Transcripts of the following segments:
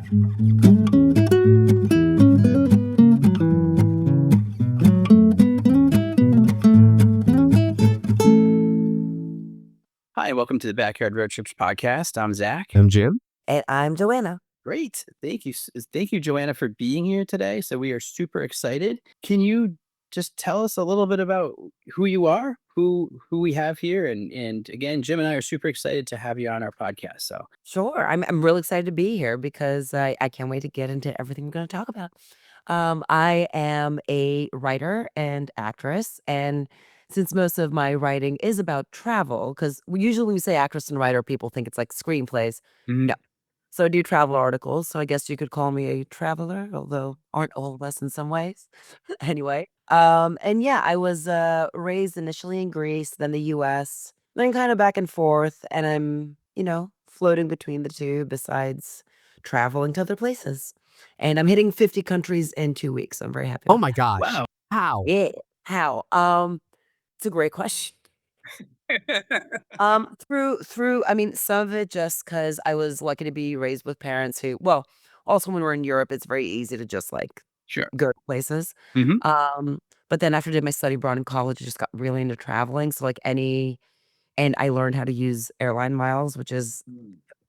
Hi, welcome to the Backyard Road Trips podcast. I'm Zach. I'm Jim. And I'm Joanna. Great. Thank you, Joanna, for being here today. So we are super excited. Can you just tell us a little bit about who you are, who we have here? And again, Jim and I are super excited to have you on our podcast. So Sure. I'm really excited to be here because I can't wait to get into everything we're going to talk about. I am a writer and actress. And since most of my writing is about travel, because usually when we say actress and writer, people think it's like screenplays. No. Mhm. So I do travel articles. So I guess you could call me a traveler, although aren't all of us in some ways. Anyway. And yeah, I was raised initially in Greece, then the US, then kind of back and forth, and I'm, floating between the two besides traveling to other places. And I'm hitting 50 countries in 2 weeks. I'm very happy Oh about my that. gosh. Wow. How? Yeah. How? It's a great question. Through I mean, some of it just because I was lucky to be raised with parents who well, also when we're in Europe, it's very easy to just, like, Sure. go to places. Hmm. But then after I did my study abroad in college, I just got really into traveling, so, like, any and I learned how to use airline miles, which is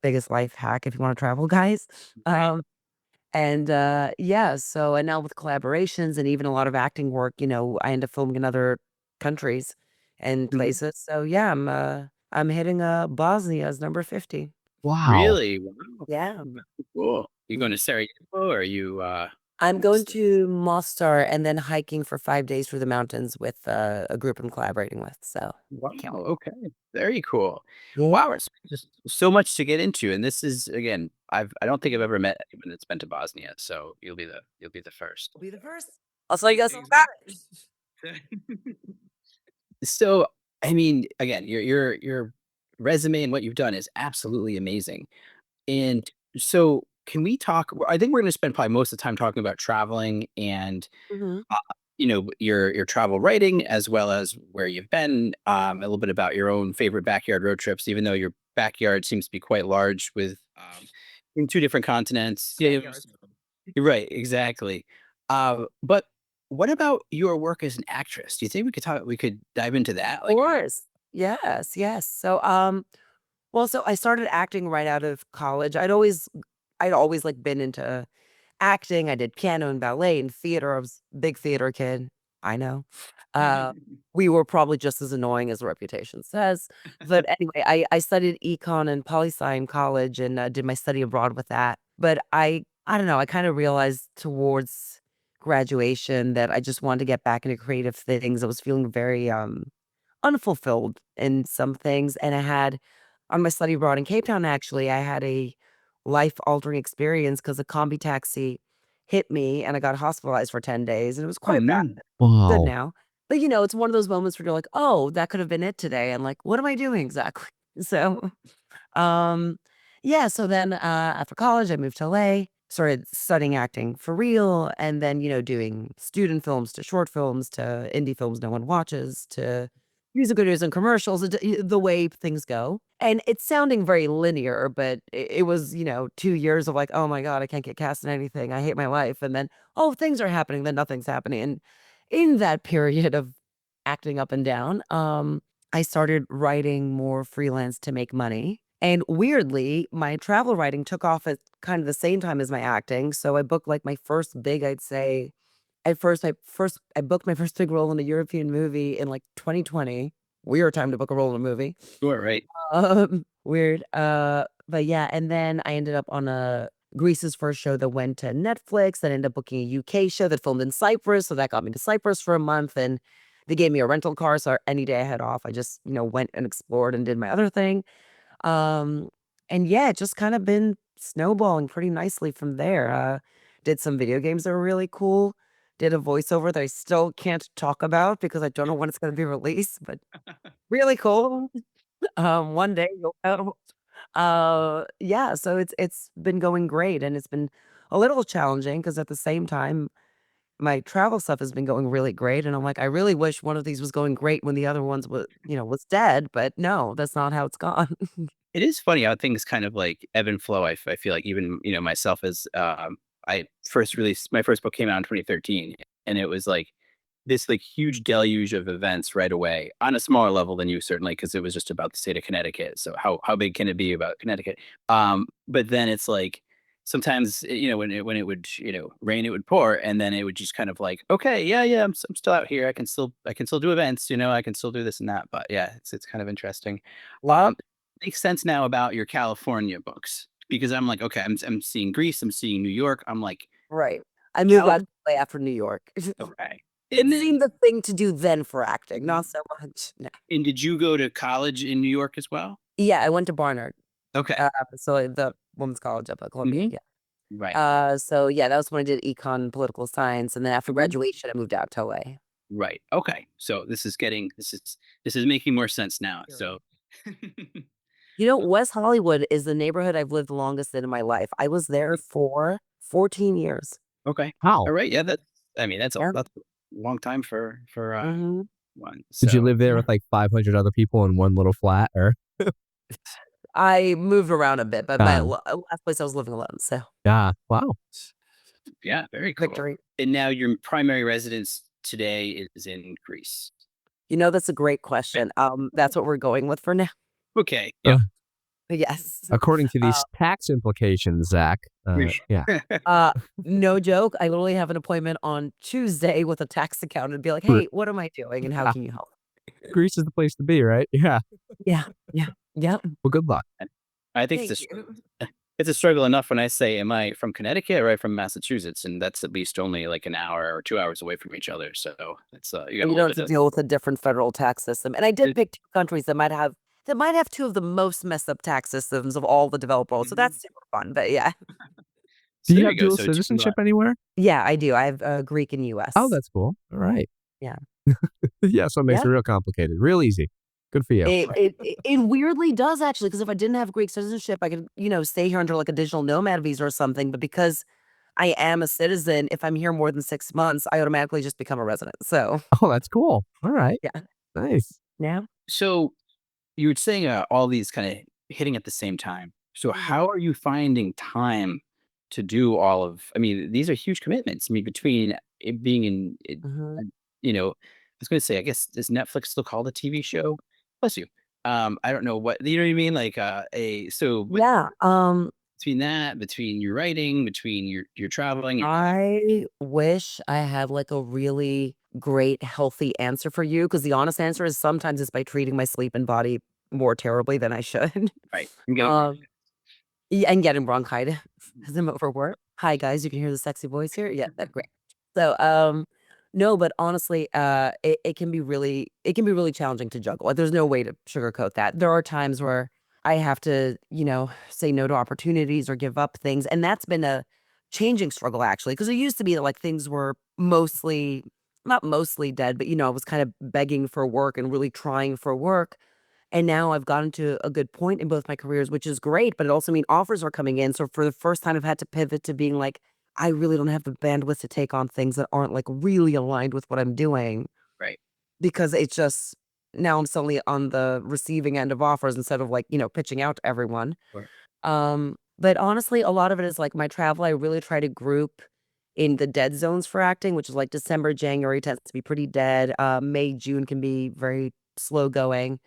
biggest life hack if you wanna travel, guys. Right. Yeah, so and now with collaborations and even a lot of acting work, I end up filming in other countries and Mhm. places. So yeah, I'm hitting Bosnia as number 50. Wow. Really? Wow. Yeah. Very cool. You going to Sarajevo or are you I'm going st- to Mostar and then hiking for 5 days through the mountains with a group I'm collaborating with. So wow, can't wait. okay. Very cool. Yeah. Wow, it's just so much to get into. And this is again, I don't think I've ever met anyone that's been to Bosnia, so you'll be the first. I'll be the first. I'll tell you guys all about Exactly. it. So, I mean, again, your resume and what you've done is absolutely amazing. And so, can we talk? I think we're going to spend probably most of the time talking about traveling and Hmm. uh, your travel writing as well as where you've been. A little bit about your own favorite backyard road trips, even though your backyard seems to be quite large with in two different continents. Yeah, Backyard. you're right, exactly. But what about your work as an actress? Do you think we could dive into that? Of Like, course. Yes, yes. So I started acting right out of college. I'd always like been into acting. I did piano and ballet and theater. I was a big theater kid. I know. Uh, we were probably just as annoying as the reputation says. But anyway, I studied econ and poli sci in college and did my study abroad with that. But I don't know. I kind of realized towards graduation that I just wanted to get back into creative things. I was feeling very unfulfilled in some things, and I had on my study abroad in Cape Town, actually, I had a life-altering experience because a combi taxi hit me, and I got hospitalized for 10 days, and it was oh quite bad. no, Good Wow. now. But, it's one of those moments where you're like, "Oh, that could have been it today," and, like, "What am I doing exactly?" So, um, yeah, so then, after college, I moved to LA, started studying acting for real, and then, doing student films to short films to indie films no one watches to music videos and commercials, the way things go. And it's sounding very linear, but it was, 2 years of like, "Oh my god, I can't get cast in anything. I hate my life." And then, "Oh, things are happening," then nothing's happening. And in that period of acting up and down, I started writing more freelance to make money. And weirdly, my travel writing took off at kind of the same time as my acting. So I booked like my first big, I'd say, I booked my first big role in a European movie in like 2020. Weird time to book a role in a movie. sure, right. Weird. But yeah, and then I ended up on a Greece's first show that went to Netflix. Then ended up booking a UK show that filmed in Cyprus. So that got me to Cyprus for a month. And they gave me a rental car. So any day I had off, I just, went and explored and did my other thing. Um, and yeah, it just kind of been snowballing pretty nicely from there. Did some video games that were really cool. Did a voiceover that I still can't talk about because I don't know when it's going to be released, but really cool. One day you'll know. Yeah, so it's been going great and it's been a little challenging because at the same time my travel stuff has been going really great and I'm like I really wish one of these was going great when the other ones was dead, but no, that's not how it's gone. It is funny how things kind of like ebb and flow. I feel like even, myself as I first released my first book came out in 2013, and it was like this like huge deluge of events right away on a smaller level than you certainly because it was just about the state of Connecticut. So how big can it be about Connecticut? But then it's like sometimes when it would rain it would pour and then it would just kind of like okay yeah I'm still out here I can still do events I can still do this and that but yeah it's kind of interesting. um Makes sense now about your California books because I'm like, okay, I'm seeing Greece, I'm seeing New York. I'm like, Right. I moved out Cali to LA after New York. okay. It And then seemed the thing to do then for acting, mhm. not so much now. And did you go to college in New York as well? Yeah, I went to Barnard, Okay. so like, the women's college up at Columbia, Mhm. yeah. Right. So yeah, that was when I did econ and political science, and then after Mhm. graduation, I moved out to LA. Right. Okay. So this is making more sense now. You're So right. West Hollywood is the neighborhood I've lived the longest in my life. I was there for 14 years. okay. How? All right. Yeah, that's a Yeah. long time for Mhm. one. Did you So live there Yeah. with like 500 other people in one little flat or I moved around a bit, but my uh, last place I was living alone, so yeah, wow. yeah, very cool. victory. And now your primary residence today is in Greece. That's a great question. That's what we're going with for now. Okay. Uh, Yep. Yes. according to Uh, these tax implications, Zach. Yeah. uh, no joke. I literally have an appointment on Tuesday with a tax accountant and be like, R- "Hey, what am I doing and how yeah. can you help?" Greece is the place to be, right? Yeah. Yeah. Yeah. Yep. Well, good luck. I think Thank you. it's a struggle enough when I say, "Am I from Connecticut or am I from Massachusetts?" And that's at least only like an hour or 2 hours away from each other. So it's you got And a you little don't have bit to of deal with a different federal tax system. And I did it, pick 2 countries that might have 2 of the most messed up tax systems of all the developed world. So mhm. that's super fun. But yeah. Do So you there have you go. dual So two, citizenship anywhere? Yeah, I do. I have Greek and Oh, US. that's cool. All right. Yeah. Yeah, so it makes Yeah. it real complicated. Real easy. Good for you. It it it it weirdly does actually, because if I didn't have Greek citizenship, I could, stay here under like a digital nomad visa or something. But because I am a citizen, if I'm here more than 6 months, I automatically just become a resident. So, Oh, that's cool. All right. yeah. Nice. Yeah. so you were saying all these kind of hitting at the same time. So Mhm. how are you finding time to do all of? I mean, these are huge commitments. I mean, between it being Mhm. uh, I was going to say, I guess is Netflix still called a TV show? Bless you. I don't know what you know what I mean. Like a so but Yeah. between that, between your writing, between your traveling, I wish I had like a really great healthy answer for you, because the honest answer is sometimes it's by treating my sleep and body more terribly than I should. right? And get over Um, yeah, and getting bronchitis because I'm overworked. Hi guys, you can hear the sexy voice here. Yeah, that's great. So, no, but honestly, it can be really challenging to juggle. Like, there's no way to sugarcoat that. There are times where I have to, say no to opportunities or give up things, and that's been a changing struggle actually, because it used to be that like things were mostly, not mostly dead, but I was kind of begging for work and really trying for work. And now I've gotten to a good point in both my careers, which is great, but it also means offers are coming in. So for the first time, I've had to pivot to being like, I really don't have the bandwidth to take on things that aren't like really aligned with what I'm doing, right. because it's just now I'm suddenly on the receiving end of offers instead of like, pitching out to everyone. Or, But honestly, a lot of it is like my travel. I really try to group in the dead zones for acting, which is like December, January tends to be pretty dead. May, June can be very slow going.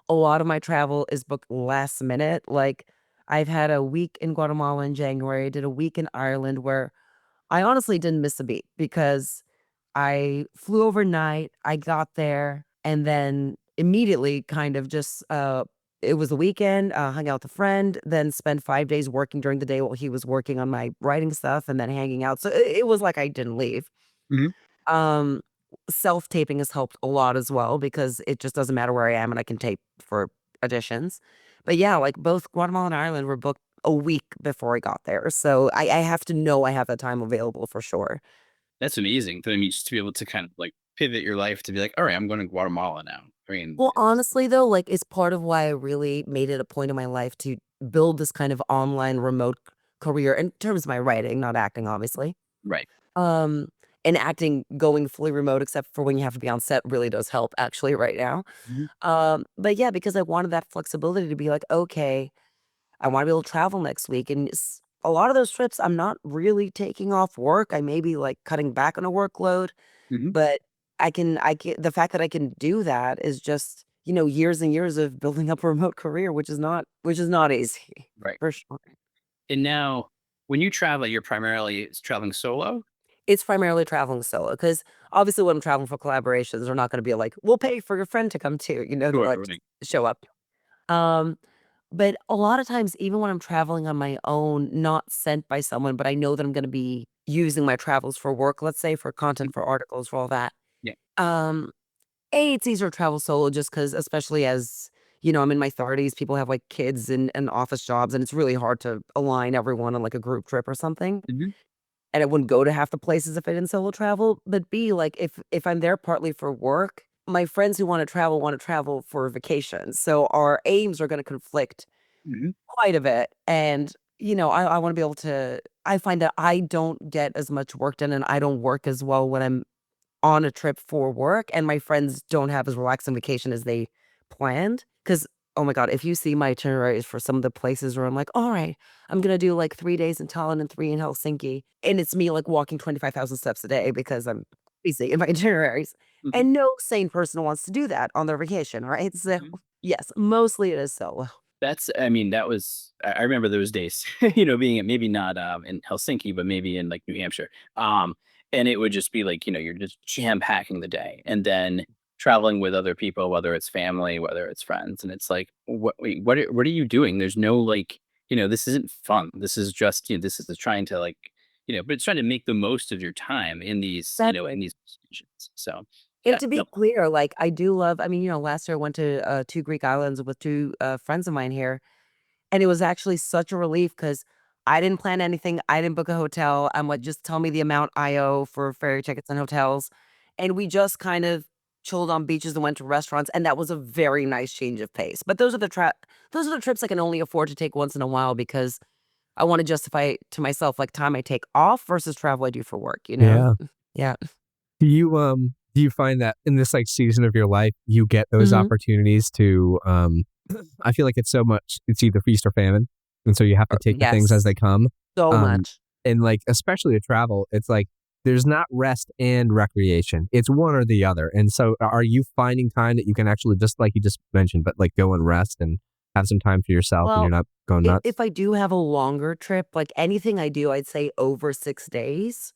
A lot of my travel is booked last minute. Like, I've had a week in Guatemala in January, did a week in Ireland where I honestly didn't miss a beat because I flew overnight, I got there, and then immediately kind of just, it was the weekend, hung out with a friend, then spent 5 days working during the day while he was working on my writing stuff and then hanging out. So it was like I didn't leave. mhm. Um, Self-taping has helped a lot as well because it just doesn't matter where I am and I can tape for auditions. But yeah, like both Guatemala and Ireland were booked a week before I got there. So I have to know I have that time available for sure. That's amazing. I mean, just to be able to kind of like pivot your life to be like, all right, I'm going to Guatemala now. I mean, Well, it's honestly though, like it's part of why I really made it a point in my life to build this kind of online remote career in terms of my writing, not acting, obviously. right. Um, and acting going fully remote, except for when you have to be on set, really does help actually right now. Mhm. But yeah, because I wanted that flexibility to be like, okay, I want to be able to travel next week. And a lot of those trips, I'm not really taking off work. I may be like cutting back on a workload, Mhm. but the fact that I can do that is just, years and years of building up a remote career, which is not easy Right. for sure. And now when you travel, you're primarily traveling solo? It's primarily traveling solo because obviously when I'm traveling for collaborations, they're not going to be like, we'll pay for your friend to come too. They're Sure, like, right. just show up. Um, but a lot of times, even when I'm traveling on my own, not sent by someone, but I know that I'm going to be using my travels for work, let's say for Mm, content, for articles, for all that. yeah. Um, it's easier to travel solo just because, especially as I'm in my 30s, people have like kids and office jobs, and it's really hard to align everyone on like a group trip or something. Mhm. And I wouldn't go to half the places if I didn't solo travel. But B, like if I'm there partly for work, my friends who want to travel for vacations. So our aims are going to conflict Mhm. quite a bit. And, I want to be able to I find that I don't get as much work done and I don't work as well when I'm on a trip for work, and my friends don't have as relaxing vacation as they planned. Because, oh my god, if you see my itineraries for some of the places where I'm like, "Alright, I'm gonna do, like, 3 days in Tallinn and 3 in Helsinki," and it's me, like, walking 25,000 steps a day because I'm busy in my itineraries, Mhm. and no sane person wants to do that on their vacation, right? So, Mhm. yes, mostly it is solo. I mean, that was I remember those days, being at maybe not, in Helsinki, but maybe in, like, New Hampshire, and it would just be like, you're just jam packing the day, and then traveling with other people, whether it's family, whether it's friends, and it's like, what are you doing? There's no, like, this isn't fun. This is just, this is trying to, like, but it's trying to make the most of your time in these, in these situations. So, And yeah, to be no. clear, like, I do love I mean, last year I went to, 2 Greek islands with 2, friends of mine here, and it was actually such a relief because I didn't plan anything, I didn't book a hotel, I'm like, "Just tell me the amount I owe for ferry tickets and hotels," and we just kind of chilled on beaches and went to restaurants, and that was a very nice change of pace. But those are the trips I can only afford to take once in a while because I wanna justify to myself, like, time I take off versus travel I do for work, you know? Yeah. Yeah. Do you find that in this, like, season of your life, you get those Mhm. opportunities to, I feel like it's either feast or famine, and so you have to take the things as Yes. they come, So um, much. and, like, especially to travel, it's like, there's not rest and recreation, it's one or the other, and so are you finding time that you can actually just like you just mentioned, but, like, go and rest and have some time for yourself and you're Well, not going if nuts? I do have a longer trip, like anything I do, I'd say over 6 days,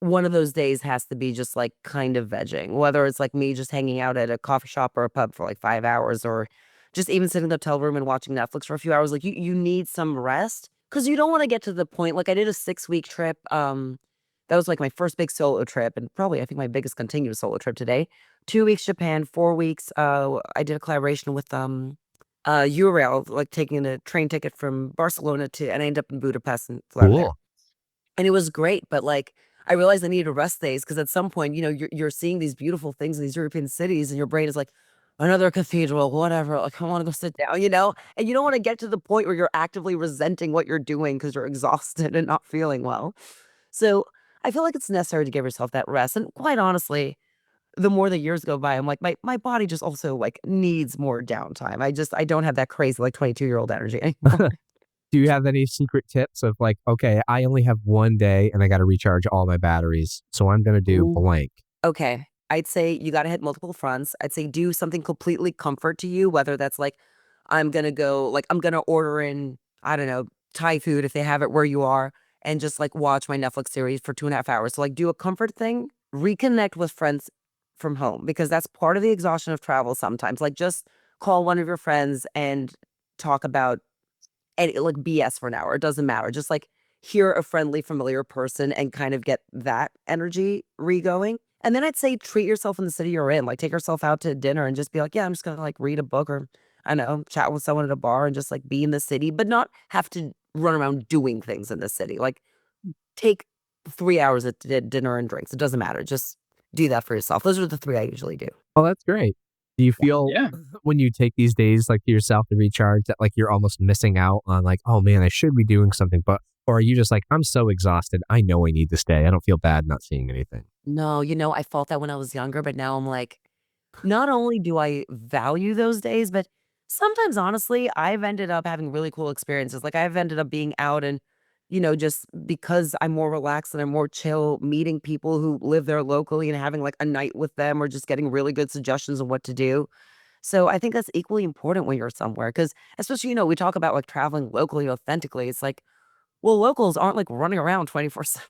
one of those days has to be just like kind of vegging, whether it's like me just hanging out at a coffee shop or a pub for like 5 hours or just even sitting in the hotel room and watching Netflix for a few hours. Like you need some rest because you don't want to get to the point like I did a 6-week trip. That was like my first big solo trip and probably I think my biggest continuous solo trip today. 2 weeks Japan, 4 weeks. I did a collaboration with Eurail, like taking a train ticket from Barcelona to, and I ended up in Budapest and flew out of there. Cool. And it was great, but, like, I realized I needed rest days because at some point, you're seeing these beautiful things in these European cities, and your brain is like, "Another cathedral, whatever, like, I wanna go sit down," you know? And you don't wanna get to the point where you're actively resenting what you're doing because 'cause you're exhausted and not feeling well. So, I feel like it's necessary to give yourself that rest, and quite honestly, the more the years go by, I'm like, my body just also, like, needs more downtime. I don't have that crazy, like, 22-year-old energy anymore. Do you have any secret tips of like, "Okay, I only have 1 day and I gotta recharge all my batteries, so I'm gonna do blank." Okay. I'd say you gotta hit multiple fronts. I'd say do something completely comfort to you, whether that's like, I'm gonna order in, I don't know, Thai food if they have it where you are, and just like watch my Netflix series for 2.5 hours. So like do a comfort thing, reconnect with friends from home because that's part of the exhaustion of travel sometimes. Like just call one of your friends and talk about and like BS for an hour. It doesn't matter. Just like hear a friendly, familiar person and kind of get that energy re-going. And then I'd say treat yourself in the city you're in. Like take yourself out to dinner and just be like, yeah, I'm just gonna like read a book or I don't know, chat with someone at a bar and just like be in the city, but not have to run around doing things in the city. Like take 3 hours at dinner and drinks. It doesn't matter. Just do that for yourself. Those are the three I usually do. Oh, that's great. Do you feel Yeah. when you take these days, like, to yourself to recharge that, like, you're almost missing out on, like, "Oh, man, I should be doing something," but Or are you just like, I'm so exhausted. I know I need to stay. I don't feel bad not seeing anything. No, I felt that when I was younger, but now I'm like, not only do I value those days, but sometimes honestly, I've ended up having really cool experiences. Like I've ended up being out and, just because I'm more relaxed and I'm more chill, meeting people who live there locally and having like a night with them or just getting really good suggestions on what to do. So I think that's equally important when you're somewhere because especially, we talk about like traveling locally authentically. It's like, well, locals aren't like running around 24/7.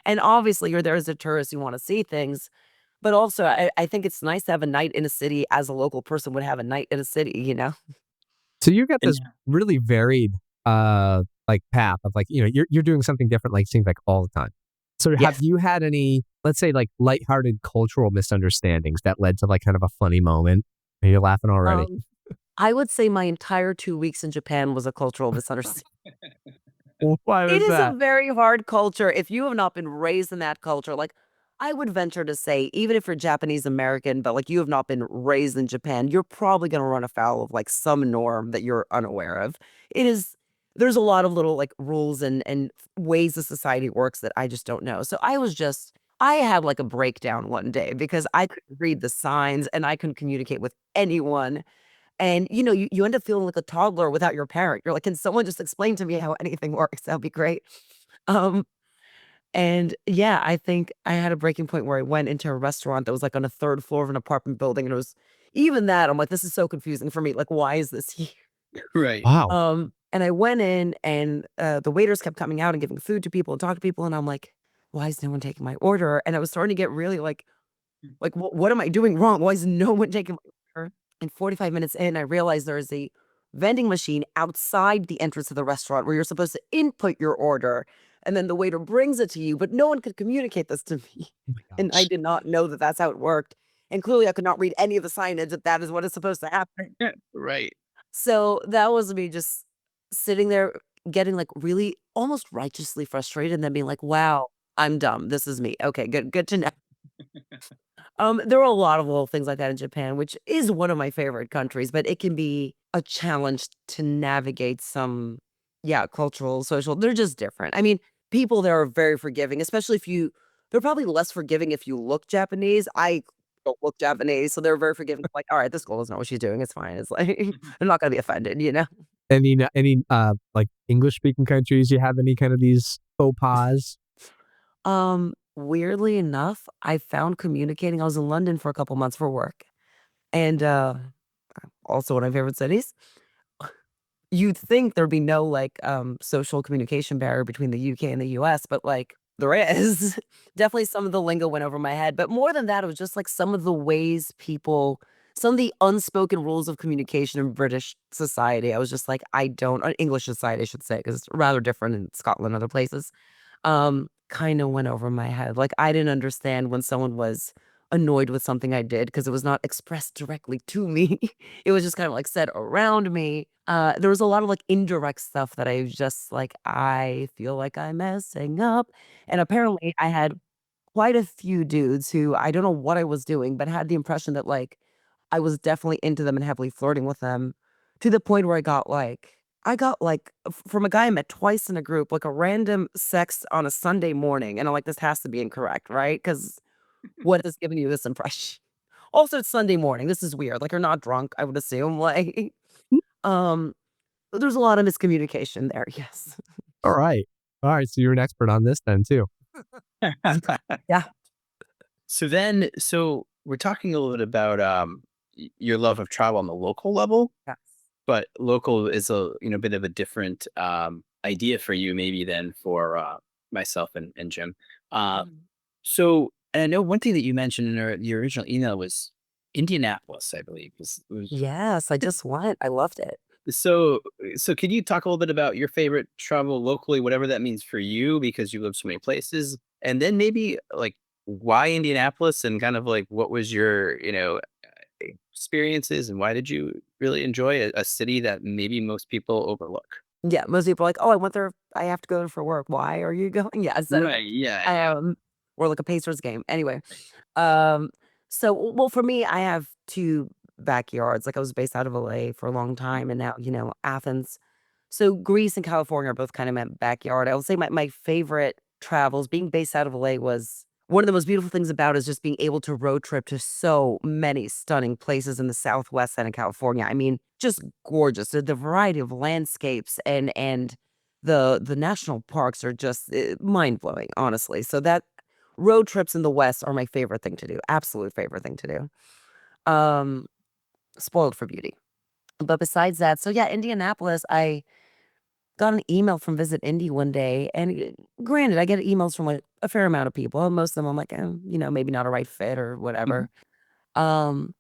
And obviously you're there as a tourist, you want to see things. But also I think it's nice to have a night in a city as a local person would have a night in a city? So you get And this really varied like path of like, you're doing something different like seems like all the time. So have Yes. you had any, let's say like lighthearted cultural misunderstandings that led to like kind of a funny moment? Are you laughing already? Um, I would say my entire 2 weeks in Japan was a cultural misunderstanding. Why It was is a that? very hard culture if you have not been raised in that culture, like, I would venture to say, even if you're Japanese American, but, like, you have not been raised in Japan, you're probably gonna run afoul of, like, some norm that you're unaware of. It is there's a lot of little, like, rules and ways the society works that I just don't know. So I had, like, a breakdown one day because I couldn't read the signs and I couldn't communicate with anyone. And, you end up feeling like a toddler without your parent. You're like, "Can someone just explain to me how anything works? That'd be great." Um, and yeah, I think I had a breaking point where I went into a restaurant that was, like, on a 3rd floor of an apartment building, and it was even that, I'm like, "This is so confusing for me, like, why is this here?" right. Wow. And I went in, and, the waiters kept coming out and giving food to people and talking to people, and I'm like, "Why is no one taking my order?" And I was starting to get really, like, what am I doing wrong? Why is no one taking my order? And 45 minutes in, I realized there is a vending machine outside the entrance of the restaurant where you're supposed to input your order, and then the waiter brings it to you, but no one could communicate this to me, Oh my and I gosh. did not know that that's how it worked, and clearly I could not read any of the signage that that is what is supposed to happen. Right. So, that was me just sitting there getting, like, really almost righteously frustrated and then being like, "Wow, I'm dumb. This is me. Okay, good to know." There are a lot of little things like that in Japan, which is one of my favorite countries, but it can be a challenge to navigate some, yeah, cultural, social they're just different. I mean, people there are very forgiving, especially if they're probably less forgiving if you look Japanese. I don't look Japanese, so they're very forgiving. Like, all right, this girl doesn't know what she's doing. It's fine. It's like, I'm not gonna be offended? Any like English speaking countries you have any kind of these faux pas? Weirdly enough, I found communicating I was in London for a couple months for work, and, also one of my favorite cities. You'd think there'd be no, like, social communication barrier between the UK and the US, but, like, there is. Definitely some of the lingo went over my head, but more than that, it was just, like, some of the ways some of the unspoken rules of communication in British society, I was just like, "I don't" English society, I should say, because it's rather different in Scotland and other places. Kinda went over my head. Like, I didn't understand when someone was annoyed with something I did because it was not expressed directly to me. It was just kind of, like, said around me. There was a lot of, like, indirect stuff that I was just like, "I feel like I'm messing up." And apparently, I had quite a few dudes who I don't know what I was doing, but had the impression that, like, I was definitely into them and heavily flirting with them to the point where from a guy I met twice in a group, like, a random sex on a Sunday morning, and I'm like, "This has to be incorrect, right? Because what is giving you this impression?" Also, it's Sunday morning, this is weird, like, you're not drunk, I would assume, like, um, there's a lot of miscommunication there, yes. All right. All right. So you're an expert on this then too. Yeah. So we're talking a little bit about your love of travel on the local level, Yes. but local is a bit of a different idea for you maybe than for myself and Jim. Uh, Mhm. so and I know one thing that you mentioned in your original email was Indianapolis, I believe. Was Yes, I just went, I loved it. so so can you talk a little bit about your favorite travel locally, whatever that means for you, because you live so many places, and then maybe like why Indianapolis and kind of like what was your experiences and why did you really enjoy a city that maybe most people overlook? Yeah, most people are like, "Oh, I went there I have to go there for work. Why are you going?" Yeah, instead of, Right. Yeah. Yeah. um or like a Pacers game. Anyway, um, well, for me, I have 2 backyards. Like, I was based out of LA for a long time and now, Athens. So Greece and California are both kind of my backyard. I will say my favorite travels being based out of LA was one of the most beautiful things about is just being able to road trip to so many stunning places in the Southwest and in California. I mean, just gorgeous. The variety of landscapes and the national parks are just mind blowing, honestly. So that road trips in the West are my favorite thing to do. Absolute favorite thing to do. Um, Spoiled for beauty. But besides that, so yeah, Indianapolis, I got an email from Visit Indy one day, and granted, I get emails from like a fair amount of people. Most of them I'm like, maybe not a right fit or Mhm. whatever. Um,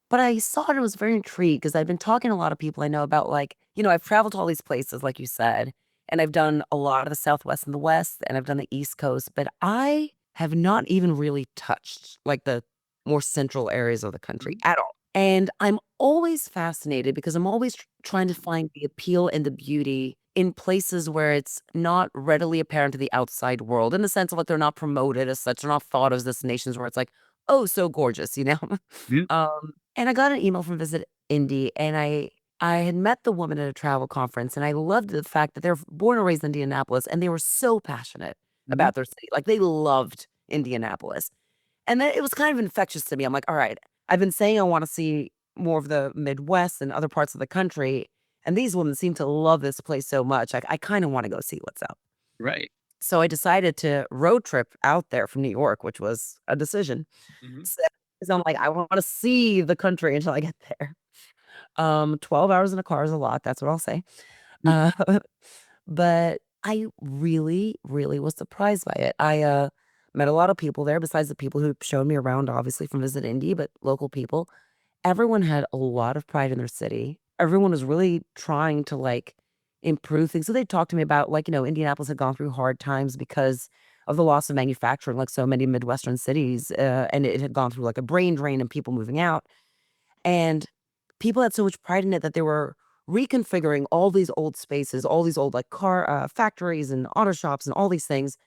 but I saw it and was very intrigued because I've been talking to a lot of people I know about like, I've traveled to all these places, like you said, and I've done a lot of the Southwest and the West, and I've done the East Coast, but I have not even really touched like the more central areas of the country Mhm. at all. And I'm always fascinated because I'm always trying to find the appeal and the beauty in places where it's not readily apparent to the outside world in the sense of like they're not promoted as such, they're not thought of as destinations where it's like, oh, so gorgeous, you know? Mhm. And I got an email from Visit Indy, and I had met the woman at a travel conference, and I loved the fact that they're born and raised in Indianapolis, and they were so passionate Mhm. about their city. Like they loved Indianapolis. And then it was kind of infectious to me. I'm like, all right, I've been saying I want to see more of the Midwest and other parts of the country. And these women seem to love this place so much. I kind of want to go see what's up. Right. So I decided to road trip out there from New York, which was a decision. Mhm. So 'cause I'm like, I want to see the country until I get there. 12 hours in a car is a lot. That's what I'll say. Mm. Uh, but I really, really was surprised by it. I met a lot of people there besides the people who showed me around, obviously from Visit Indy, but local people. Everyone had a lot of pride in their city. Everyone was really trying to like improve things. So they talked to me about like, Indianapolis had gone through hard times because of the loss of manufacturing, like so many Midwestern cities, and it had gone through like a brain drain and people moving out. And people had so much pride in it that they were reconfiguring all these old spaces, all these old like car factories and auto shops and all these things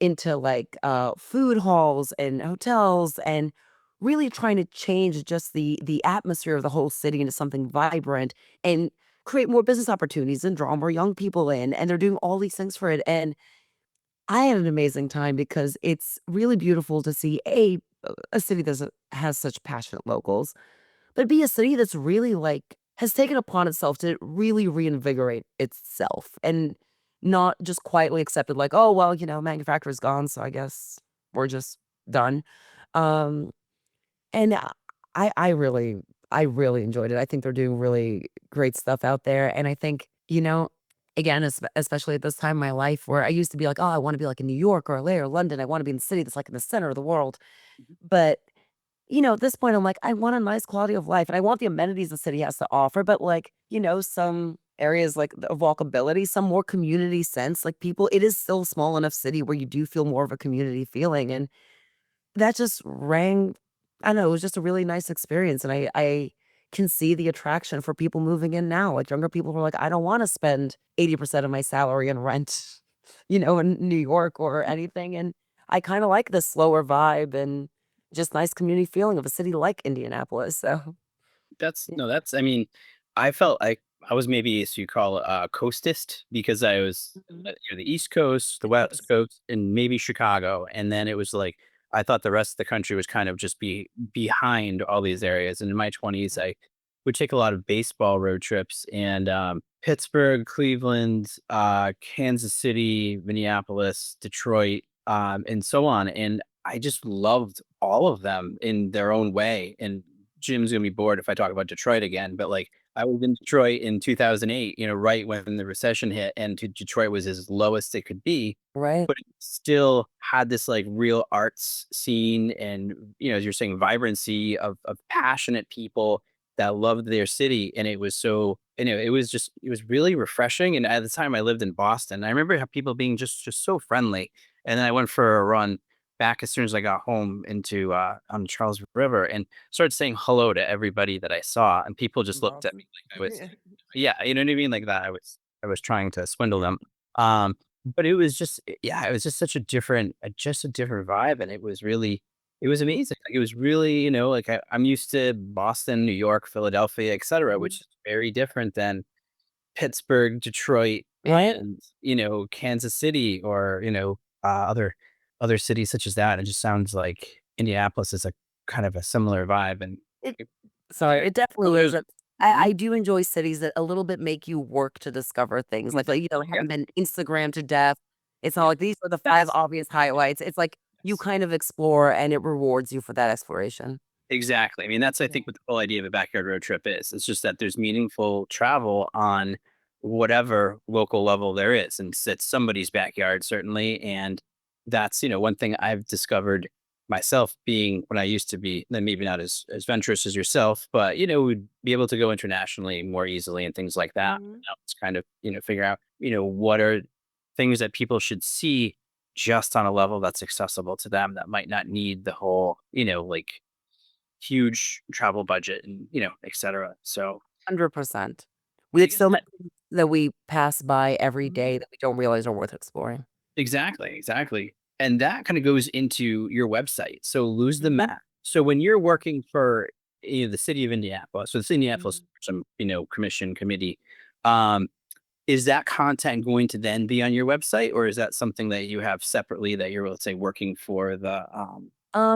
into like food halls and hotels and really trying to change just the atmosphere of the whole city into something vibrant and create more business opportunities and draw more young people in, and they're doing all these things for it. And I had an amazing time because it's really beautiful to see a city that has such passionate locals, but be a city that's really, like has taken upon itself to really reinvigorate itself and not just quietly accepted like, "Oh, well, manufacturer's gone, so I guess we're just done." Um, and I really enjoyed it. I think they're doing really great stuff out there, and I think, again, especially at this time in my life where I used to be like, "Oh, I wanna be like in New York or LA or London. I wanna be in the city that's, like, in the center of the world." Mhm. But at this point, I'm like, I want a nice quality of life and I want the amenities the city has to offer, but like, some areas like of walkability, some more community sense, like people, it is still a small enough city where you do feel more of a community feeling. And that just rang, I don't know, it was just a really nice experience. And I can see the attraction for people moving in now. Like younger people who are like, I don't want to spend 80% of my salary in rent, in New York or anything. And I kind of like the slower vibe and just nice community feeling of a city like Indianapolis. So That's yeah. no, that's I mean, I felt like I was maybe as you call it, coastist because I was Mhm. near the East Coast, the West Yes. Coast, and maybe Chicago, and then it was like I thought the rest of the country was kind of just behind all these areas. And in my 20s, I would take a lot of baseball road trips and Pittsburgh, Cleveland, Kansas City, Minneapolis, Detroit, and so on. And I just loved all of them in their own way. And Jim's gonna be bored if I talk about Detroit again, but, like, I was in Detroit in 2008, right when the recession hit, and Detroit was as low as it could be, Right. but it still had this, like, real arts scene and, as you're saying, vibrancy of passionate people that loved their city, and it was so it was just it was really refreshing. And at the time, I lived in Boston. I remember how people being just so friendly, and then I went for a run back as soon as I got home into, on the Charles River and started saying hello to everybody that I saw, and people just looked at Awesome. me like I was yeah, you know what I mean? Like that I was trying to swindle them. Um, but it was just yeah, it was just such a different just a different vibe, and it was amazing. Like, it was really, like I'm used to Boston, New York, Philadelphia, etcetera, Mhm. which is very different than Pittsburgh, Detroit, Right? and Kansas City, or other cities such as that. It just sounds like Indianapolis is a kind of a similar vibe, and It it- sorry, it definitely is. Mhm. I do enjoy cities that a little bit make you work to discover things, like, Yeah, haven't been Instagram to death. It's not yeah. like these are the 5 obvious highlights. It's like you kind of explore and it rewards you for that exploration. Exactly. I mean, that's I Yeah. think what the whole idea of a backyard road trip is. It's just that there's meaningful travel on whatever local level there is, and it's somebody's backyard certainly. And that's one thing I've discovered myself being when I used to be, then maybe not as venturous as yourself, but we'd be able to go internationally more easily and things like that. Mhm. Now it's kind of figure out what are things that people should see just on a level that's accessible to them that might not need the whole like huge travel budget and, et cetera. So 100%. We I have guess so that many things that we pass by every Mhm. day that we don't realize are worth exploring. Exactly, exactly. And that kind of goes into your website. So lose the Mhm. map. So when you're working for the city of Indianapolis, so the city of Indianapolis, Mhm. some, commission committee, um, is that content going to then be on your website, or is that something that you have separately that you're, let's say, working for the,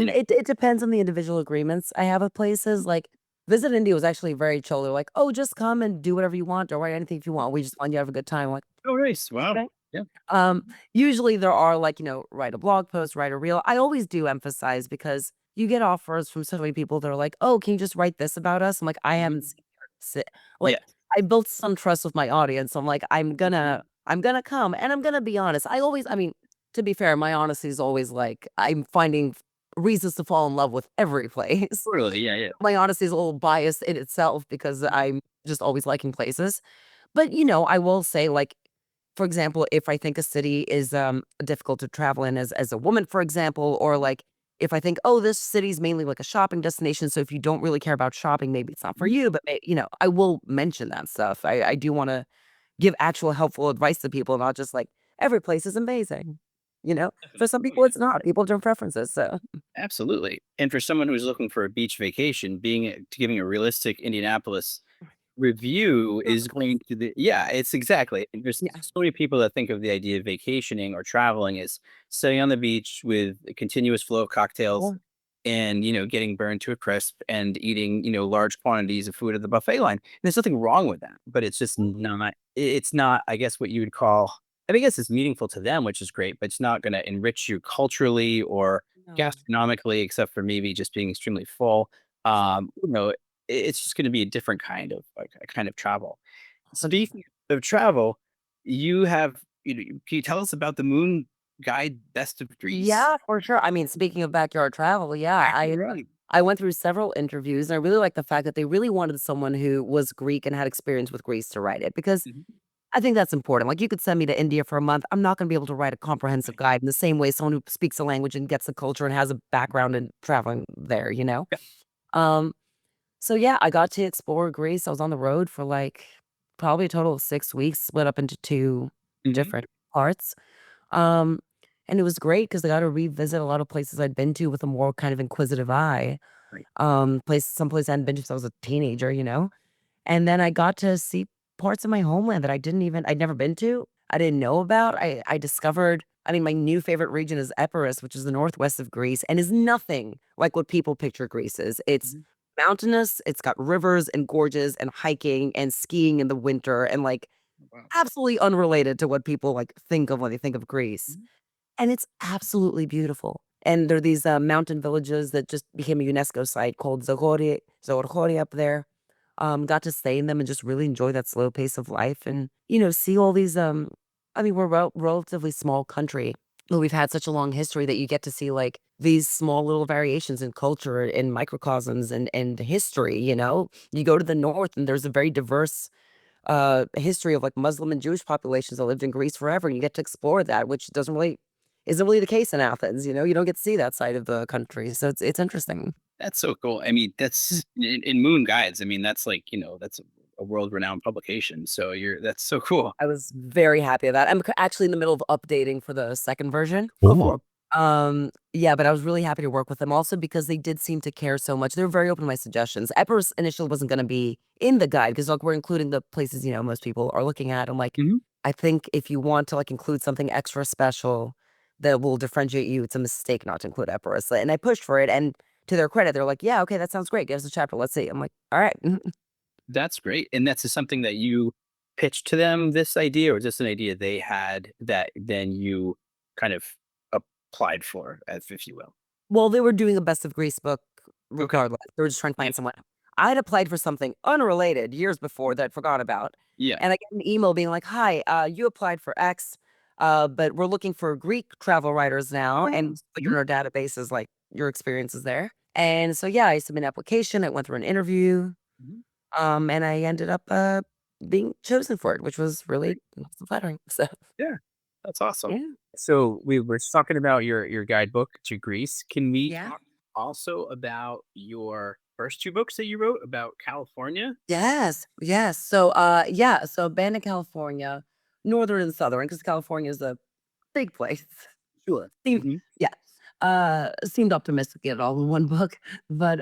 you know, It depends on the individual agreements I have with places, like, Visit India was actually very chill. They're like, "Oh, just come and do whatever you want or write anything if you want. We just want you to have a good time." Like, oh, nice. Wow. "Okay." Yeah. Um, Usually there are like, write a blog post, write a reel. I always do emphasize because you get offers from so many people that are like, "Oh, can you just write this about us?" I'm like, "I haven't Mhm. seen your sit." Yeah. Like, I built some trust with my audience. I'm like, Mhm. I'm gonna come and I'm gonna be honest. I mean, to be fair, my honesty is always like I'm finding reasons to fall in love with every place. Totally. Yeah. Yeah. My honesty is a little biased in itself because I'm just always liking places. But, I will say, like, for example, if I think a city is, difficult to travel in as a woman, for example, or, like, if I think, "Oh, this city's mainly like a shopping destination, so if you don't really care about shopping, maybe it's not for Mhm. you," but I will mention that stuff. I do wanna give actual helpful advice to people, not just like, "Every place is amazing." You know? For Definitely. some Oh, people, yeah. it's not. People have different preferences, so Absolutely. And for someone who's looking for a beach vacation, giving a realistic Indianapolis review is going to it's exactly. And there's yeah. so many people that think of the idea of vacationing or traveling as sitting on the beach with a continuous flow of cocktails Cool. and, getting burned to a crisp and eating, large quantities of food at the buffet line. There's nothing wrong with that, but it's just not, it's not, I guess, what you would call, I mean, I guess it's meaningful to them, which is great, but it's not going to enrich you culturally or No. gastronomically, except for maybe just being extremely full. It's just gonna be a different kind of like, a kind of travel. 100%. Speaking of travel, can you tell us about the Moon Guide Best of Greece? Yeah, for sure. I mean, speaking of backyard travel, yeah, Backyard running. I went through several interviews, and I really like the fact that they really wanted someone who was Greek and had experience with Greece to write it because Mhm. I think that's important. Like, you could send me to India for a month. I'm not going to be able to write a comprehensive Right. guide in the same way someone who speaks the language and gets the culture and has a background in traveling there, you know? Yeah. Um, so yeah, I got to explore Greece. I was on the road for like probably a total of 6 weeks, split up into two Mhm. different parts. Um, and it was great because I got to revisit a lot of places I'd been to with a more kind of inquisitive eye. Right. Some place I hadn't been to since I was a teenager, you know? And then I got to see parts of my homeland that I'd never been to. I didn't know about. I discovered, I mean, my new favorite region is Epirus, which is the northwest of Greece and is nothing like what people picture Greece is. It's Mhm. mountainous, it's got rivers and gorges and hiking and skiing in the winter and like Oh, wow. absolutely unrelated to what people like think of when they think of Greece. Mhm. And it's absolutely beautiful. And there are these, mountain villages that just became a UNESCO site called Zagori up there. Got to stay in them and just really enjoy that slow pace of life and, see all these, I mean, we're relatively small country, but we've had such a long history that you get to see, like, these small little variations in culture and microcosms and history, you know? You go to the north and there's a very diverse history of like Muslim and Jewish populations that lived in Greece forever, and you get to explore that, which isn't really the case in Athens. You don't get to see that side of the country, so it's interesting. That's so cool. I mean, Mm. that's in Moon Guides. I mean, that's like, that's a world-renowned publication. So that's so cool. I was very happy of that. I'm actually in the middle of updating for the second version Cool. before. Yeah, but I was really happy to work with them also because they did seem to care so much. They were very open to my suggestions. Epirus initially wasn't going to be in the guide because like we're including the places, most people are looking at. I'm like, Mhm. I think if you want to like include something extra special that will differentiate you, it's a mistake not to include Epirus. And I pushed for it. And to their credit, they're like, yeah, okay, that sounds great. Give us a chapter. Let's see. I'm like, all right. That's great. And that's just something that you pitched to them, this idea, or just an idea they had that then you kind of applied for, as if you will? Well, they were doing a Best of Greece book Okay. regardless. They were just trying to Yeah. find someone. I'd applied for something unrelated years before that I'd forgot about. Yeah. And I get an email being like, "Hi, you applied for X, but we're looking for Greek travel writers now, and Mhm. you're in our database is like your experience is there." And so yeah, I submitted an application. I went through an interview, Mhm. and I ended up being chosen for it, which was really Great. flattering. So Yeah. That's awesome. yeah, So we were talking about your guidebook to Greece. Can we yeah. talk also about your first two books that you wrote about California? Yes, yes. So, yeah, so abandoned California, northern and southern, because California is a big place. Sure. Seemed, Mhm. yeah, seemed optimistic to get it all in one book, but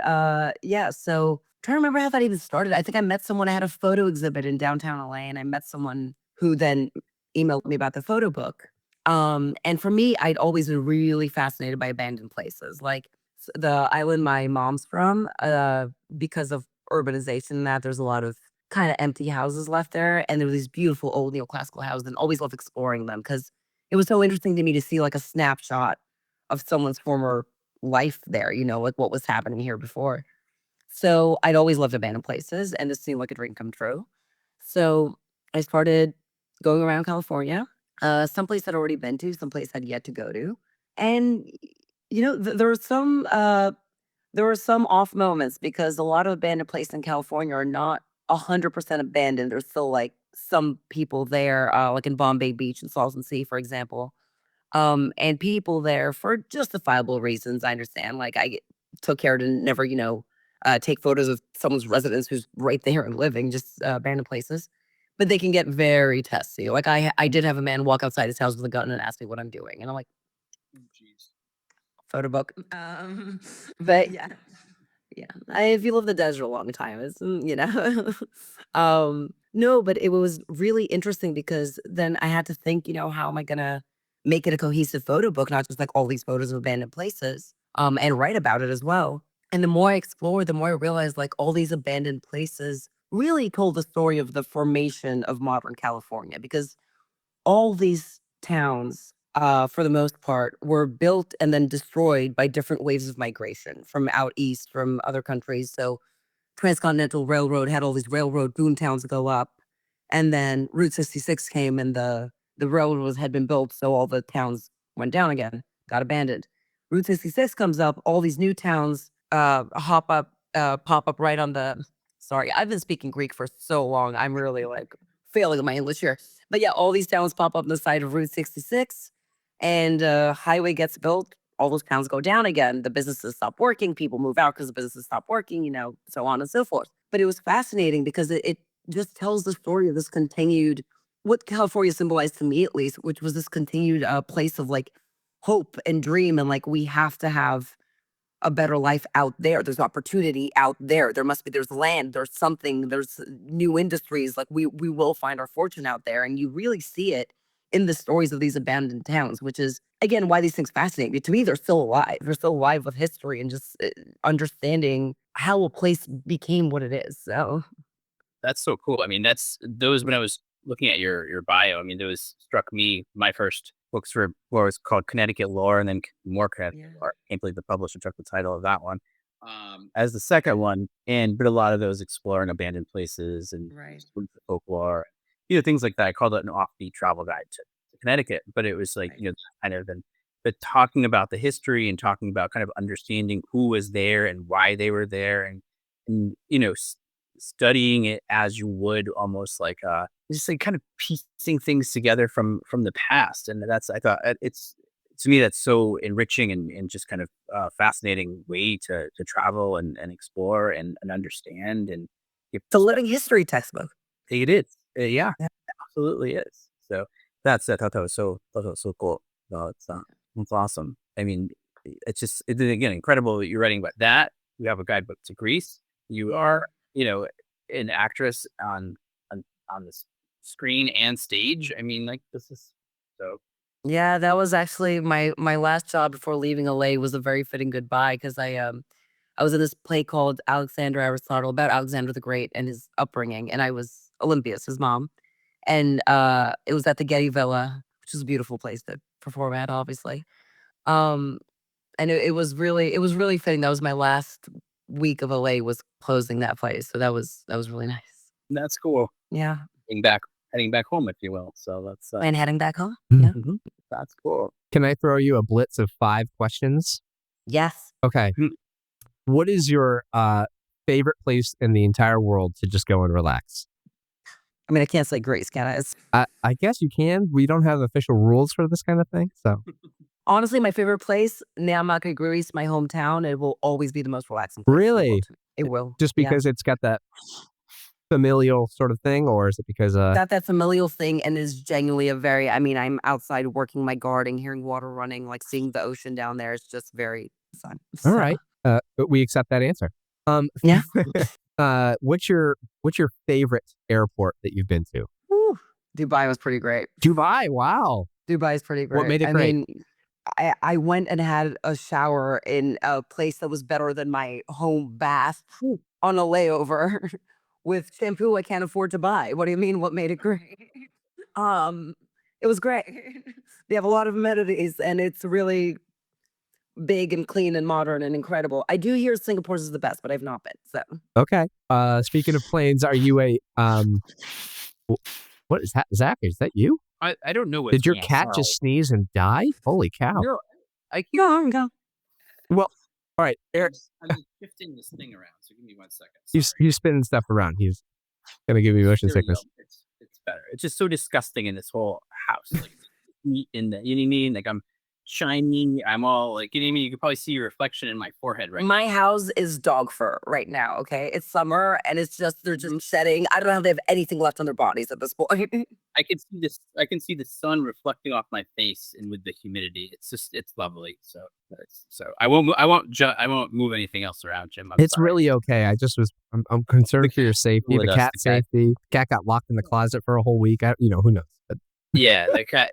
yeah. So, trying to remember how that even started. I think I met someone. I had a photo exhibit in downtown LA, and I met someone who then emailed me about the photo book. And for me, I'd always been really fascinated by abandoned places, like the island my mom's from, because of urbanization and that there's a lot of kind of empty houses left there. And there were these beautiful old neoclassical houses and always loved exploring them because it was so interesting to me to see like a snapshot of someone's former life there, like what was happening here before. So I'd always loved abandoned places and this seemed like a dream come true. So I started going around California, someplace I'd already been to, someplace I'd yet to go to. And there were some off moments because a lot of abandoned places in California are not 100% abandoned. There's still like some people there, like in Bombay Beach and Salton Sea, for example. And people there for justifiable reasons. I understand. Like took care to never, take photos of someone's residence who's right there and living, just abandoned places. But they can get very testy. Like I did have a man walk outside his house with a gun and ask me what I'm doing, and I'm like, Oh, jeez. photo book. But yeah, yeah. If you live in the desert a long time, no, but it was really interesting because then I had to think, how am I gonna make it a cohesive photo book, not just like all these photos of abandoned places, and write about it as well. And the more I explored, the more I realized like all these abandoned places really told the story of the formation of modern California because all these towns, for the most part, were built and then destroyed by different waves of migration from out east, from other countries. So Transcontinental Railroad had all these railroad boom towns go up, and then Route 66 came and the railroad had been built, so all the towns went down again, got abandoned. Route 66 comes up, all these new towns pop up right on the sorry, I've been speaking Greek for so long. I'm really like failing in my English here. But yeah, all these towns pop up on the side of Route 66 and highway gets built, all those towns go down again. The businesses stop working, people move out because the businesses stop working, so on and so forth. But it was fascinating because it just tells the story of this continued, what California symbolized to me at least, which was this continued place of like hope and dream. And like, we have to have a better life out there. There's opportunity out there. There's land, there's something, there's new industries. Like we will find our fortune out there. And you really see it in the stories of these abandoned towns, which is again why these things fascinate me. To me, they're still alive. They're still alive with history and just understanding how a place became what it is. So That's so cool. I mean, that's those when I was looking at your bio, I mean, those struck me. My first books were was called Connecticut Lore and then more Connecticut yeah, Lore. Can't believe the publisher took the title of that one. As the second one, but a lot of those exploring abandoned places and right. just with the folklore, things like that. I called it an offbeat travel guide to Connecticut, but it was like, Right. kind of, but talking about the history and talking about kind of understanding who was there and why they were there and studying it as you would almost like just like kind of piecing things together from the past. And that's I thought it's to me that's so enriching and just kind of fascinating way to travel and explore and understand and get It's a perspective. living history textbook. It is. Yeah, absolutely is. So that's I thought that was so cool. No, it's not. That's awesome. I mean, it's again incredible that you're writing about that. You have a guidebook to Greece. You are, an actress on the screen and stage. I mean, like this is so. Yeah, that was actually my last job before leaving LA was a very fitting goodbye because I was in this play called Alexander Aristotle about Alexander the Great and his upbringing, and I was Olympias, his mom, and it was at the Getty Villa, which is a beautiful place to perform at, obviously. Um, and it was really fitting. That was my last week of LA was closing that place, so that was really nice. That's cool. Yeah, Heading back, heading back home, if you will. So that's and heading back home. Mm. Yeah. mhm, that's cool. Can I throw you a blitz of 5 questions? Yes. Okay. Mm. What is your favorite place in the entire world to just go and relax? I mean, I can't say Greece, can I? It's I guess you can. We don't have official rules for this kind of thing. So, honestly my favorite place, Naumaka, Greece, my hometown. It will always be the most relaxing place in the really, world to me. It will. just Yeah. because it's got that familial sort of thing, or is it because Got that familial thing and is genuinely a very I mean, I'm outside working my garden, hearing water running, like seeing the ocean down there. It's just very fun. all So, right, but we accept that answer. yeah. What's your favorite airport that you've been to? Whew. Dubai was pretty great. Dubai. Wow. Dubai is pretty What great. made it I great? mean, I went and had a shower in a place that was better than my home bath on a layover with shampoo I can't afford to buy. What do you mean? What made it great? Um, it was great. They have a lot of amenities and it's really big and clean and modern and incredible. I do hear Singapore's is the best, but I've not been. So Okay. Speaking of planes, are you a what is that, Zach? Is that you? I don't know what's Did your going on. cat just sneeze and die? Holy cow! No, I keep go, go. Well, all right, Eric, I'm shifting this thing around. So give me 1 second. he's spinning stuff around. He's gonna give you motion There we sickness. go. It's better. It's just so disgusting in this whole house. Like meat in the, you know what I mean? Like I'm shiny. I'm all like, you know what I mean? You can probably see your reflection in my forehead right now. My house is dog fur right now. Okay. It's summer and it's just, they're just shedding. I don't know if they have anything left on their bodies at this point. I can see this. I can see the sun reflecting off my face, and with the humidity, it's lovely. So I won't move anything else around, Jim. I'm It's sorry. really okay. I'm concerned for your safety, With the us, cat the cat. safety. Cat got locked in the closet for a whole week. Who knows? But, Yeah, the cat.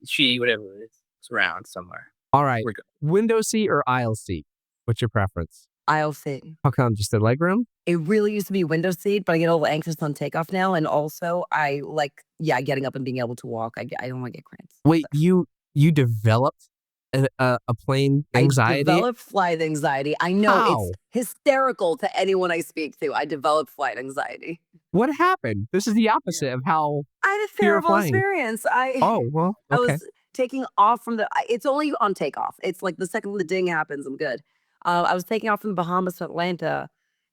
She, whatever it is, it's around somewhere. all right, We're good. window seat or aisle seat? What's your preference? I'll sit. How come? Just the legroom? It really used to be window seat, but I get a little anxious on takeoff now. And also, I like, yeah, getting up and being able to walk. I don't want to get cramps. Wait, you developed a plane anxiety? I developed flight anxiety. I know How? it's hysterical to anyone I speak to. I developed flight anxiety. What happened? This is the opposite of how. I had a Fear of terrible flying. experience. Oh well, I okay. was taking off from it's only on takeoff. It's like the second the ding happens, I'm good. I was taking off from the Bahamas to Atlanta,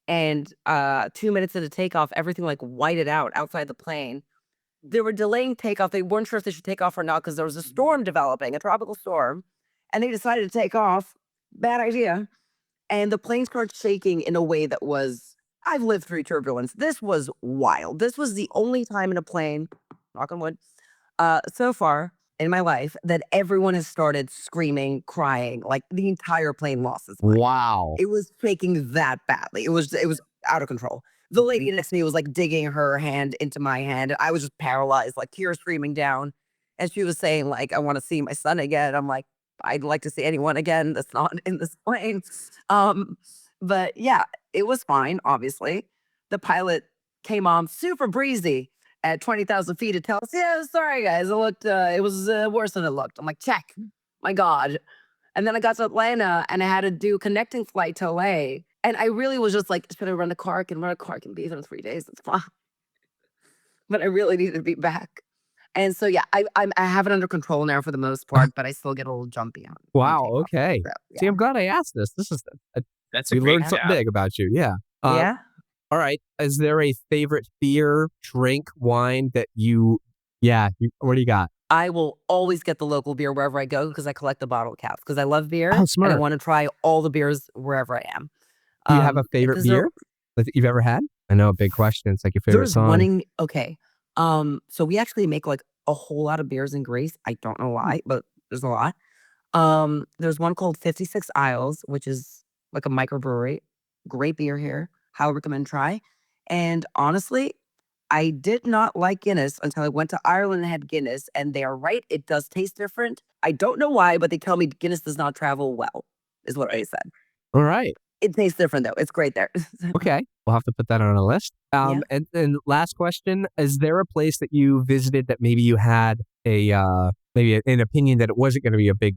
and 2 minutes into takeoff, everything like whited out outside the plane. They were delaying takeoff. They weren't sure if they should take off or not because there was a storm developing, a tropical storm, and they decided to take off. Bad idea. And the plane started shaking in a way that was, I've lived through turbulence. This was wild. This was the only time in a plane, knock on wood, so far in my life that everyone has started screaming, crying, like the entire plane lost its mind. Wow. It was shaking that badly. It was out of control. The lady next to me was like digging her hand into my hand. I was just paralyzed, like tears streaming down. And she was saying, like, I want to see my son again. I'm like, I'd like to see anyone again that's not in this plane. But yeah, it was fine, obviously. The pilot came on super breezy at 20,000 feet to tell us, yeah, sorry guys, it was worse than it looked. I'm like, check, my God. And then I got to Atlanta and I had to do a connecting flight to LA. And I really was just like, should I run a car? I can run a car, I can be there in 3 days. It's fine. But I really needed to be back. And so, yeah, I have it under control now for the most part, but I still get a little jumpy on Wow. takeoff. Okay. So, See, yeah. I'm glad I asked this. This is That's a we great learned something job. big about you. Yeah. Yeah. All right. Is there a favorite beer, drink, wine that you? Yeah. What do you got? I will always get the local beer wherever I go because I collect the bottle caps because I love beer. Oh, smart. And I want to try all the beers wherever I am. Do you have a favorite 'cause there- beer that you've ever had? I know, a big question. It's like your favorite There's song. one okay. So we actually make like a whole lot of beers in Greece. I don't know why, but there's a lot. There's one called 56 Isles, which is like a microbrewery. Great beer here. Highly recommend try. And honestly, I did not like Guinness until I went to Ireland and had Guinness, and they are right. It does taste different. I don't know why, but they tell me Guinness does not travel well, is what I said. All right. It tastes different though. It's great there. Okay. We'll have to put that on a list. Yeah. And then last question, is there a place that you visited that maybe you had maybe an opinion that it wasn't going to be a big,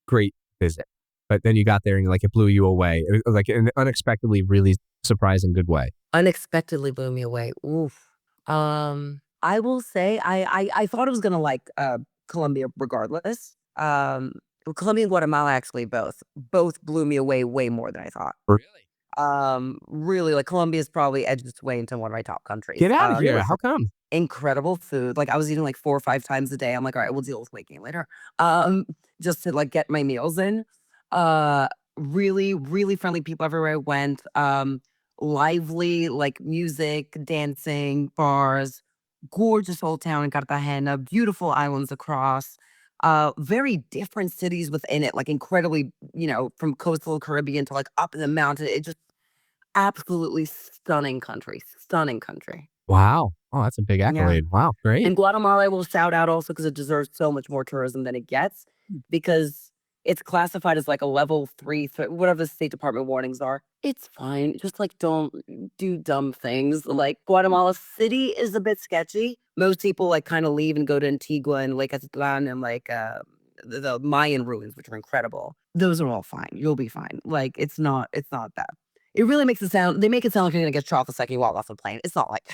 great visit, but then you got there and like it blew you away, like in an unexpectedly really surprising good way? Unexpectedly blew me away. Oof. I will say I thought it was gonna like Colombia regardless. Colombia and Guatemala actually both blew me away way more than I thought. Really? Really, like Colombia's probably edged its way into one of my top countries. Get out of here. Really? How come? Incredible food. Like I was eating like 4 or 5 times a day. I'm like, all right, we'll deal with weight gain later. Um, just to like get my meals in. Uh, really, really friendly people everywhere I went. Lively, like music, dancing, bars, gorgeous old town in Cartagena, beautiful islands across. Very different cities within it, like incredibly, from coastal Caribbean to like up in the mountain. It just absolutely stunning country. Stunning country. Wow. Oh, that's a big Yeah. accolade. Wow. Great. And Guatemala, I will shout out also because it deserves so much more tourism than it gets because it's classified as like a level 3, whatever the State Department warnings are. It's fine. Just like don't do dumb things. Like Guatemala City is a bit sketchy. Most people like kind of leave and go to Antigua and Lake Atitlan and like the Mayan ruins, which are incredible. Those are all fine. You'll be fine. Like it's not that. It really makes it sound. They make it sound like you're gonna get shot the second you walk off the plane. It's not like.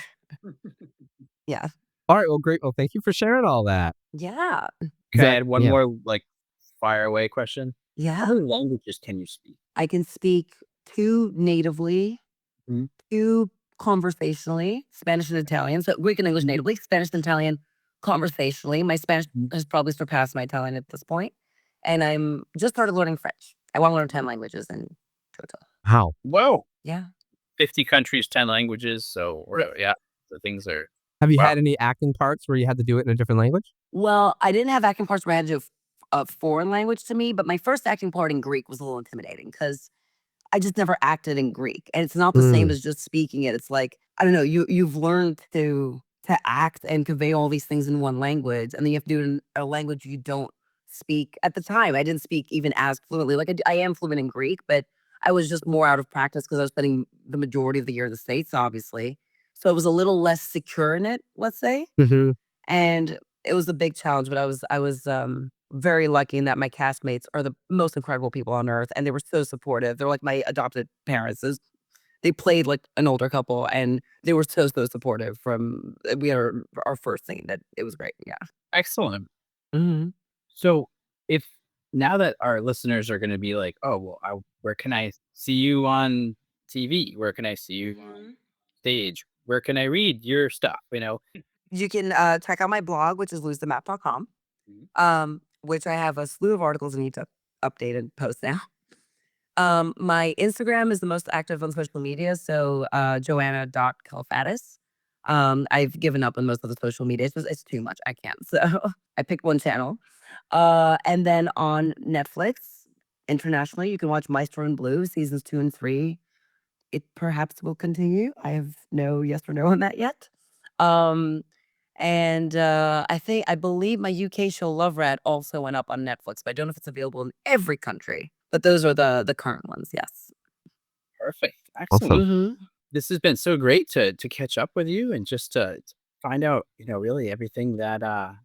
Yeah. All right. Well, great. Well, thank you for sharing all that. Yeah. Can I add one Yeah. more like fire away question? How Yeah. many languages can you speak? I can speak 2 natively, Mhm. 2 conversationally, Spanish and Italian. So Greek and English natively, Spanish and Italian conversationally. My Spanish Mhm. has probably surpassed my Italian at this point, and I'm just started learning French. I wanna learn 10 languages in total. How? Whoa. Yeah. 50 countries, 10 languages. So Yeah. yeah, the things are Have you wow. had any acting parts where you had to do it in a different language? Well, I didn't have acting parts where I had to do a foreign language to me, but my first acting part in Greek was a little intimidating because I just never acted in Greek, and it's not the same Mm. as just speaking it. It's like, I don't know, you've learned to act and convey all these things in one language, and then you have to do it in a language you don't speak. At the time, I didn't speak even as fluently. Like I am fluent in Greek, but I was just more out of practice because I was spending the majority of the year in the States, obviously. So I was a little less secure in it, let's say. Hmm. And it was a big challenge, but very lucky in that my castmates are the most incredible people on earth, and they were so supportive. They're like my adopted parents. They played like an older couple, and they were so supportive from we had our first scene that it was great. Yeah. Excellent. Mhm. So if now that our listeners are going to be like, oh, well, where can I see you on TV? Where can I see you on Mhm. stage? Where can I read your stuff? You can check out my blog, which is losethemap.com, Mhm. which I have a slew of articles I need to update and post now. My Instagram is the most active on social media, so Joanna.Kalafatis. I've given up on most of the social media. It's too much. I can't. So I picked one channel. And then on Netflix, internationally, you can watch Maestro in Blue seasons 2 and 3. It perhaps will continue. I have no yes or no on that yet. Um, and I believe my UK show Love Rat also went up on Netflix, but I don't know if it's available in every country. But those are the current ones. Yes. Perfect. Excellent. Awesome. Hmm. This has been so great to catch up with you and just to find out, really everything that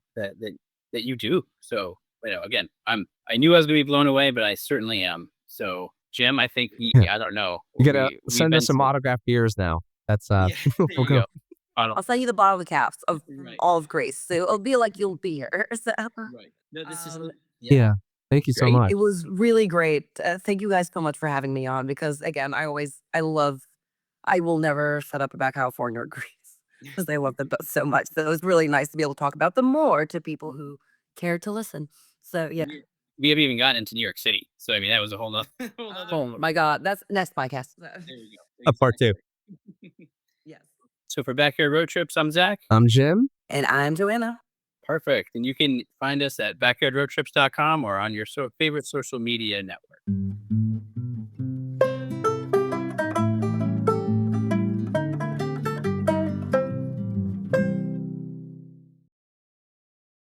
you do. So, again, I knew I was gonna be blown away, but I certainly am. So, Jim, I think Yeah. I don't know. You gotta We've send us been some so autographed beers now. That's yeah, there we'll you go. go. I don't I'll send you the bottle of caps of right. all of Grace, so it'll be like you'll be here. So, Right. No, this is um, yeah, Yeah. Thank you so great. much. it was really great. Thank you guys so much for having me on because again, I will never shut up about California or Greece because I love them both so much. So it was really nice to be able to talk about them more to people who care to listen. So yeah. We haven't even gotten into New York City. So I mean that was a whole nother Oh my God, that's next podcast. So, there you go. A part two. Exactly. yes. So for Backyard Road Trips, I'm Zach. I'm Jim. And I'm Joanna. Perfect. And you can find us at backyardroadtrips.com or on your favorite social media network.